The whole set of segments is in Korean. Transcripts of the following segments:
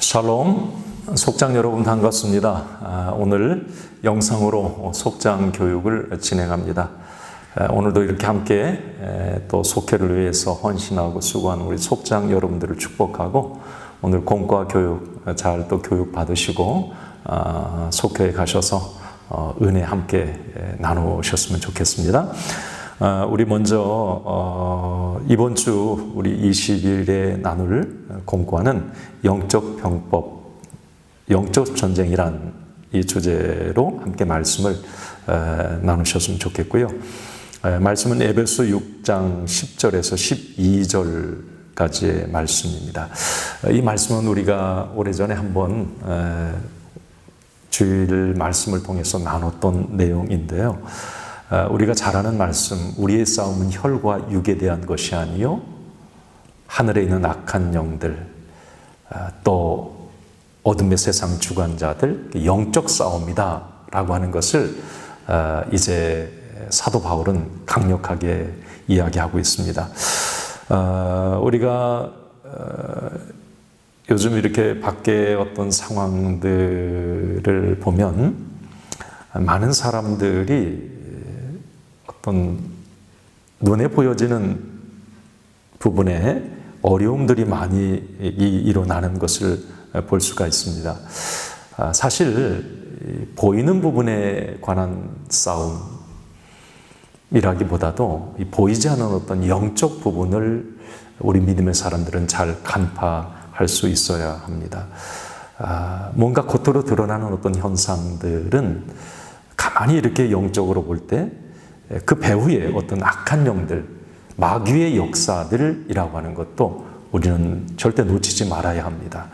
샬롬, 속장 여러분 반갑습니다. 오늘 영상으로 속장 교육을 진행합니다. 오늘도 이렇게 함께 또 속회를 위해서 헌신하고 수고하는 우리 속장 여러분들을 축복하고 오늘 공과 교육 잘 또 교육 받으시고 속회에 가셔서 은혜 함께 나누셨으면 좋겠습니다. 우리 먼저 이번 주 우리 20일에 나눌 공부하는 영적 병법, 영적 전쟁이란 이 주제로 함께 말씀을 나누셨으면 좋겠고요. 말씀은 에베소 6장 10절에서 12절까지의 말씀입니다. 이 말씀은 우리가 오래전에 한번 주일 말씀을 통해서 나눴던 내용인데요. 우리가 잘 아는 말씀, 우리의 싸움은 혈과 육에 대한 것이 아니요 하늘에 있는 악한 영들, 또 어둠의 세상 주관자들, 영적 싸움이다 라고 하는 것을 이제 사도 바울은 강력하게 이야기하고 있습니다. 우리가 요즘 이렇게 밖에 어떤 상황들을 보면 많은 사람들이 어떤 눈에 보여지는 부분에 어려움들이 많이 일어나는 것을 볼 수가 있습니다. 사실 보이는 부분에 관한 싸움이라기보다도 보이지 않는 어떤 영적 부분을 우리 믿음의 사람들은 잘 간파할 수 있어야 합니다. 뭔가 겉으로 드러나는 어떤 현상들은 가만히 이렇게 영적으로 볼 때 그 배후에 어떤 악한 영들, 마귀의 역사들이라고 하는 것도 우리는 절대 놓치지 말아야 합니다.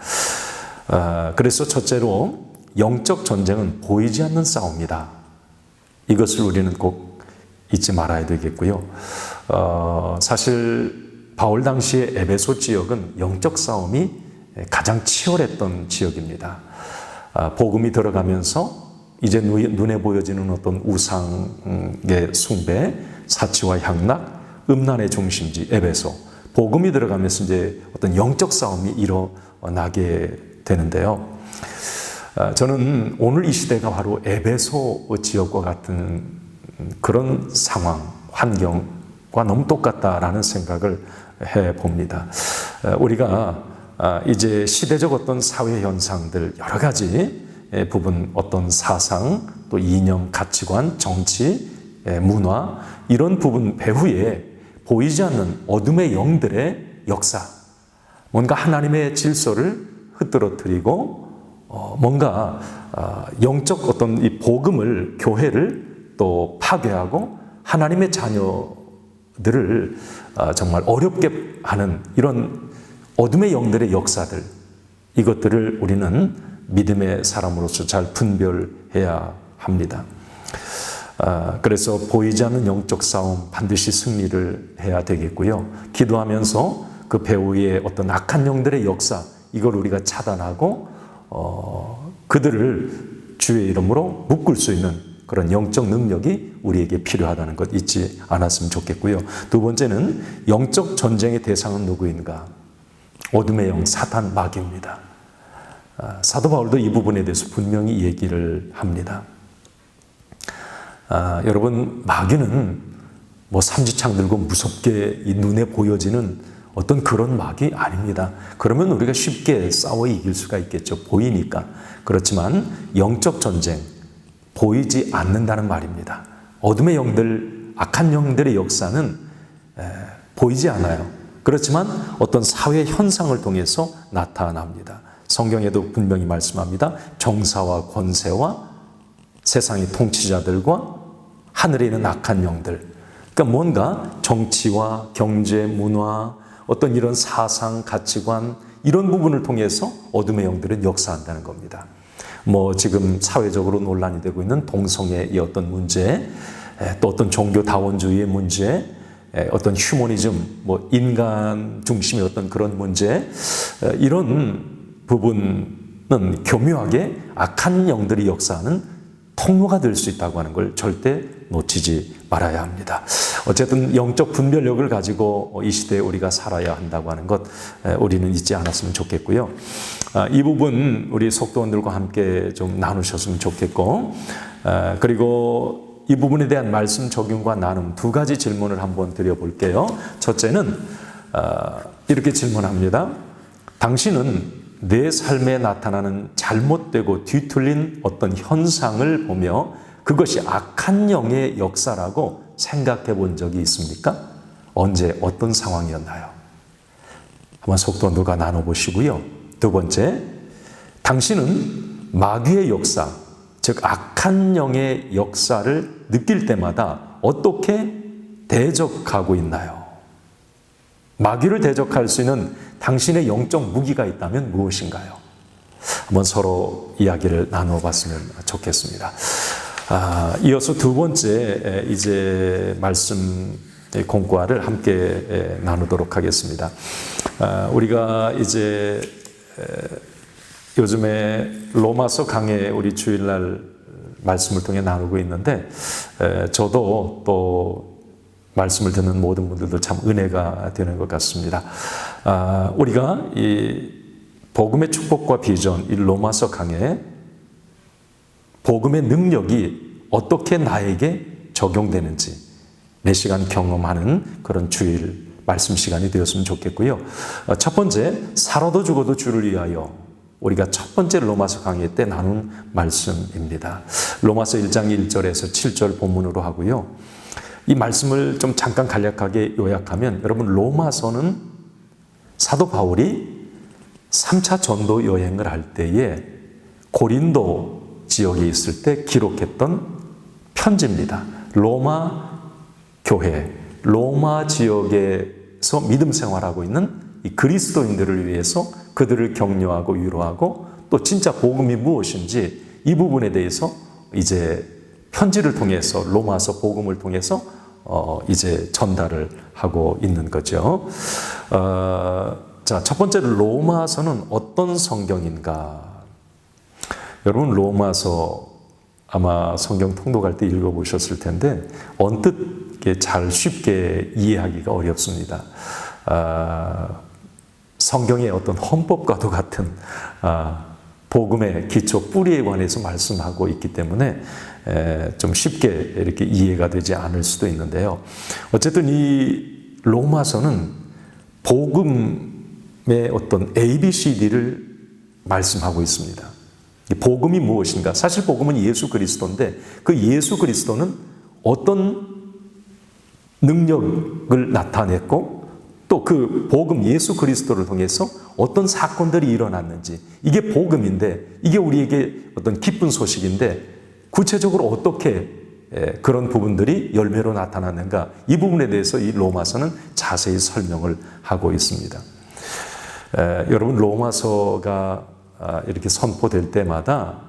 그래서 첫째로 영적 전쟁은 보이지 않는 싸움이다. 이것을 우리는 꼭 잊지 말아야 되겠고요. 사실 바울 당시의 에베소 지역은 영적 싸움이 가장 치열했던 지역입니다. 복음이 들어가면서 이제 눈에 보여지는 어떤 우상의 숭배, 사치와 향락, 음란의 중심지 에베소, 복음이 들어가면서 이제 어떤 영적 싸움이 일어나게 되는데요. 저는 오늘 이 시대가 바로 에베소 지역과 같은 그런 상황, 환경과 너무 똑같다라는 생각을 해봅니다. 우리가 이제 시대적 어떤 사회 현상들 여러 가지 부분, 어떤 사상, 또 이념, 가치관, 정치, 문화 이런 부분 배후에 보이지 않는 어둠의 영들의 역사, 뭔가 하나님의 질서를 흐트러뜨리고 뭔가 영적 어떤 이 복음을, 교회를 또 파괴하고 하나님의 자녀들을 정말 어렵게 하는 이런 어둠의 영들의 역사들, 이것들을 우리는 믿음의 사람으로서 잘 분별해야 합니다. 그래서 보이지 않는 영적 싸움 반드시 승리를 해야 되겠고요. 기도하면서 그 배후의 어떤 악한 영들의 역사, 이걸 우리가 차단하고 그들을 주의 이름으로 묶을 수 있는 그런 영적 능력이 우리에게 필요하다는 것 잊지 않았으면 좋겠고요. 두 번째는 영적 전쟁의 대상은 누구인가? 어둠의 영, 사탄, 마귀입니다. 사도 바울도 이 부분에 대해서 분명히 얘기를 합니다. 여러분, 마귀는 뭐 삼지창 들고 무섭게 이 눈에 보여지는 어떤 그런 마귀 아닙니다. 그러면 우리가 쉽게 싸워 이길 수가 있겠죠. 보이니까. 그렇지만 영적 전쟁, 보이지 않는다는 말입니다. 어둠의 영들, 악한 영들의 역사는 보이지 않아요. 그렇지만 어떤 사회 현상을 통해서 나타납니다. 성경에도 분명히 말씀합니다. 정사와 권세와 세상의 통치자들과 하늘에 있는 악한 영들. 그러니까 뭔가 정치와 경제, 문화, 어떤 이런 사상, 가치관 이런 부분을 통해서 어둠의 영들은 역사한다는 겁니다. 뭐 지금 사회적으로 논란이 되고 있는 동성애의 어떤 문제, 또 어떤 종교 다원주의의 문제, 어떤 휴머니즘, 뭐 인간 중심의 어떤 그런 문제, 이런 부분은 교묘하게 악한 영들이 역사하는 통로가 될 수 있다고 하는 걸 절대 놓치지 말아야 합니다. 어쨌든 영적 분별력을 가지고 이 시대에 우리가 살아야 한다고 하는 것 우리는 잊지 않았으면 좋겠고요. 이 부분 우리 속도원들과 함께 좀 나누셨으면 좋겠고, 그리고 이 부분에 대한 말씀 적용과 나눔 두 가지 질문을 한번 드려볼게요. 첫째는 이렇게 질문합니다. 당신은 내 삶에 나타나는 잘못되고 뒤틀린 어떤 현상을 보며 그것이 악한 영의 역사라고 생각해 본 적이 있습니까? 언제 어떤 상황이었나요? 한번 속도원들과 나눠보시고요. 두 번째, 당신은 마귀의 역사, 즉 악한 영의 역사를 느낄 때마다 어떻게 대적하고 있나요? 마귀를 대적할 수 있는 당신의 영적 무기가 있다면 무엇인가요? 한번 서로 이야기를 나눠봤으면 좋겠습니다. 이어서 두 번째 이제 말씀 공과를 함께 나누도록 하겠습니다. 우리가 이제 요즘에 로마서 강해 우리 주일날 말씀을 통해 나누고 있는데, 저도 또 말씀을 듣는 모든 분들도 참 은혜가 되는 것 같습니다. 우리가 이 복음의 축복과 비전, 이 로마서 강해 복음의 능력이 어떻게 나에게 적용되는지 매 시간 경험하는 그런 주일 말씀 시간이 되었으면 좋겠고요. 첫 번째, 살아도 죽어도 주를 위하여, 우리가 첫 번째 로마서 강의 때 나눈 말씀입니다. 로마서 1장 1절에서 7절 본문으로 하고요. 이 말씀을 좀 잠깐 간략하게 요약하면, 여러분, 로마서는 사도 바울이 3차 전도 여행을 할 때에 고린도 지역에 있을 때 기록했던 편지입니다. 로마 교회, 로마 지역에서 믿음 생활하고 있는 이 그리스도인들을 위해서 그들을 격려하고 위로하고 또 진짜 복음이 무엇인지 이 부분에 대해서 이제 편지를 통해서, 로마서 복음을 통해서 이제 전달을 하고 있는 거죠. 자, 첫 번째로 로마서는 어떤 성경인가? 여러분, 로마서 아마 성경 통독할 때 읽어보셨을 텐데 언뜻 잘 쉽게 이해하기가 어렵습니다. 성경의 어떤 헌법과도 같은 복음의 기초 뿌리에 관해서 말씀하고 있기 때문에 좀 쉽게 이렇게 이해가 되지 않을 수도 있는데요. 어쨌든 이 로마서는 복음의 어떤 ABCD를 말씀하고 있습니다. 이 복음이 무엇인가? 사실 복음은 예수 그리스도인데 그 예수 그리스도는 어떤 능력을 나타냈고 또 그 복음 예수 그리스도를 통해서 어떤 사건들이 일어났는지, 이게 복음인데, 이게 우리에게 어떤 기쁜 소식인데 구체적으로 어떻게 그런 부분들이 열매로 나타났는가, 이 부분에 대해서 이 로마서는 자세히 설명을 하고 있습니다. 여러분, 로마서가 이렇게 선포될 때마다,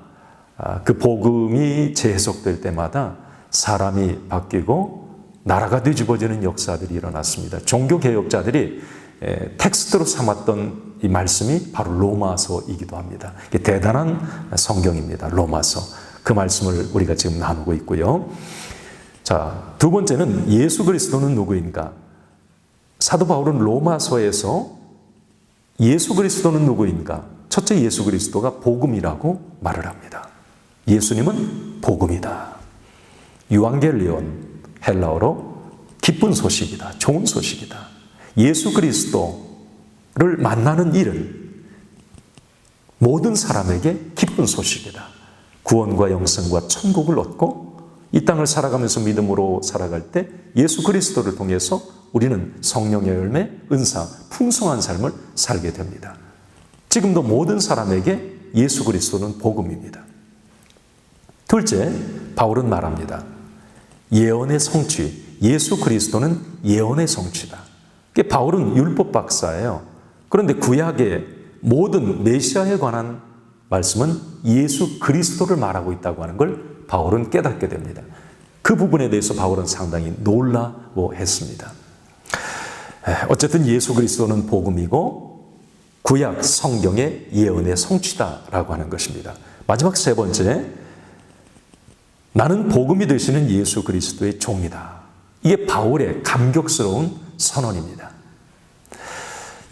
그 복음이 재해석될 때마다 사람이 바뀌고 나라가 뒤집어지는 역사들이 일어났습니다. 종교개혁자들이 텍스트로 삼았던 이 말씀이 바로 로마서이기도 합니다. 이게 대단한 성경입니다. 로마서. 그 말씀을 우리가 지금 나누고 있고요. 자, 두 번째는 예수 그리스도는 누구인가? 사도 바울은 로마서에서 예수 그리스도는 누구인가? 첫째, 예수 그리스도가 복음이라고 말을 합니다. 예수님은 복음이다. 유앙겔리온, 헬라어로 기쁜 소식이다. 좋은 소식이다. 예수 그리스도를 만나는 일은 모든 사람에게 기쁜 소식이다. 구원과 영생과 천국을 얻고 이 땅을 살아가면서 믿음으로 살아갈 때 예수 그리스도를 통해서 우리는 성령의 열매, 은사, 풍성한 삶을 살게 됩니다. 지금도 모든 사람에게 예수 그리스도는 복음입니다. 둘째, 바울은 말합니다. 예언의 성취, 예수 그리스도는 예언의 성취다. 바울은 율법 박사예요. 그런데 구약의 모든 메시아에 관한 말씀은 예수 그리스도를 말하고 있다고 하는 걸 바울은 깨닫게 됩니다. 그 부분에 대해서 바울은 상당히 놀라워했습니다. 어쨌든 예수 그리스도는 복음이고 구약 성경의 예언의 성취다라고 하는 것입니다. 마지막 세 번째, 나는 복음이 되시는 예수 그리스도의 종이다. 이게 바울의 감격스러운 선언입니다.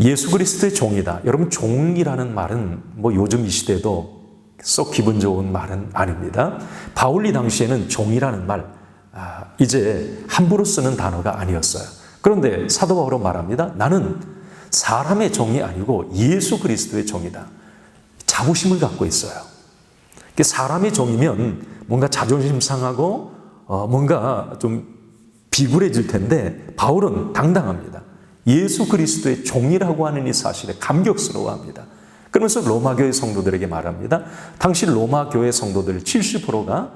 예수 그리스도의 종이다. 여러분, 종이라는 말은 뭐 요즘 이 시대도 썩 기분 좋은 말은 아닙니다. 바울 이 당시에는 종이라는 말, 이제 함부로 쓰는 단어가 아니었어요. 그런데 사도 바울은 말합니다. 나는 사람의 종이 아니고 예수 그리스도의 종이다. 자부심을 갖고 있어요. 사람의 종이면 뭔가 자존심 상하고 뭔가 좀 비굴해질 텐데 바울은 당당합니다. 예수 그리스도의 종이라고 하는 이 사실에 감격스러워합니다. 그러면서 로마 교회 성도들에게 말합니다. 당시 로마 교회 성도들 70%가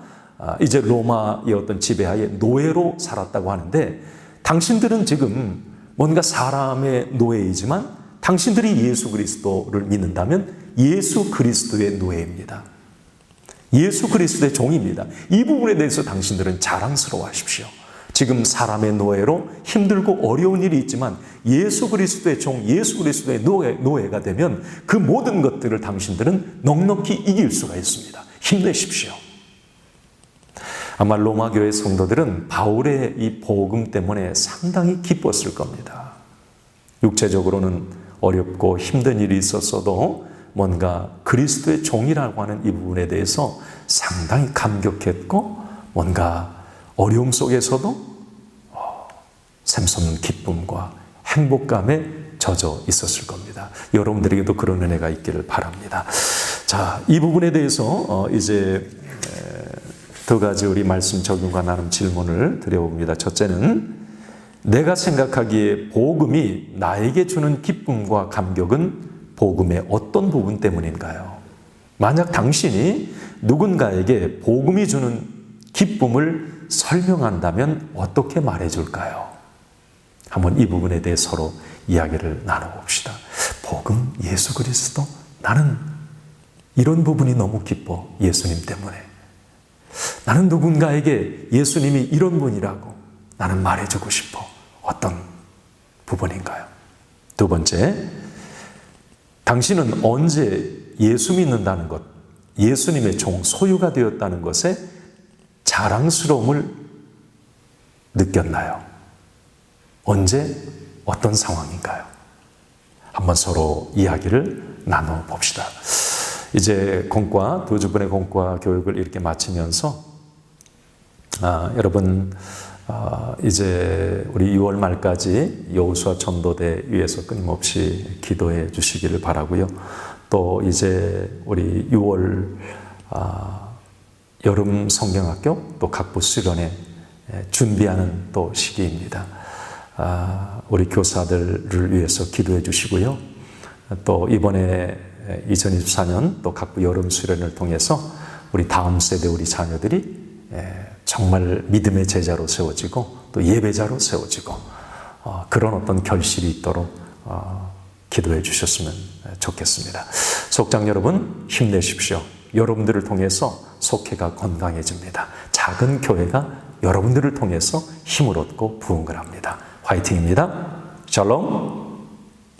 이제 로마의 어떤 지배하에 노예로 살았다고 하는데, 당신들은 지금 뭔가 사람의 노예이지만 당신들이 예수 그리스도를 믿는다면 예수 그리스도의 노예입니다. 예수 그리스도의 종입니다. 이 부분에 대해서 당신들은 자랑스러워하십시오. 지금 사람의 노예로 힘들고 어려운 일이 있지만 예수 그리스도의 종, 예수 그리스도의 노예가 되면 그 모든 것들을 당신들은 넉넉히 이길 수가 있습니다. 힘내십시오. 아마 로마 교회 성도들은 바울의 이 복음 때문에 상당히 기뻤을 겁니다. 육체적으로는 어렵고 힘든 일이 있었어도 뭔가 그리스도의 종이라고 하는 이 부분에 대해서 상당히 감격했고, 뭔가 어려움 속에서도 샘솟는 기쁨과 행복감에 젖어 있었을 겁니다. 여러분들에게도 그런 은혜가 있기를 바랍니다. 자, 이 부분에 대해서 이제 두 가지 우리 말씀 적용과 나름 질문을 드려봅니다. 첫째는, 내가 생각하기에 복음이 나에게 주는 기쁨과 감격은 복음의 어떤 부분 때문인가요? 만약 당신이 누군가에게 복음이 주는 기쁨을 설명한다면 어떻게 말해줄까요? 한번 이 부분에 대해 서로 이야기를 나눠봅시다. 복음, 예수 그리스도, 나는 이런 부분이 너무 기뻐. 예수님 때문에. 나는 누군가에게 예수님이 이런 분이라고 나는 말해주고 싶어. 어떤 부분인가요? 두 번째, 당신은 언제 예수 믿는다는 것, 예수님의 종, 소유가 되었다는 것에 자랑스러움을 느꼈나요? 언제, 어떤 상황인가요? 한번 서로 이야기를 나눠봅시다. 이제 공과, 두 주분의 공과 교육을 이렇게 마치면서 여러분, 이제 우리 6월 말까지 여호수아 전도대 위에서 끊임없이 기도해 주시기를 바라고요. 또 이제 우리 6월 여름 성경학교 또 각부 수련회 준비하는 또 시기입니다. 우리 교사들을 위해서 기도해 주시고요. 또 이번에 2024년 또 각부 여름 수련을 통해서 우리 다음 세대 우리 자녀들이 정말 믿음의 제자로 세워지고 또 예배자로 세워지고 그런 어떤 결실이 있도록 기도해 주셨으면 좋겠습니다. 속장 여러분, 힘내십시오. 여러분들을 통해서 속회가 건강해집니다. 작은 교회가 여러분들을 통해서 힘을 얻고 부흥을 합니다. 화이팅입니다. 샬롬.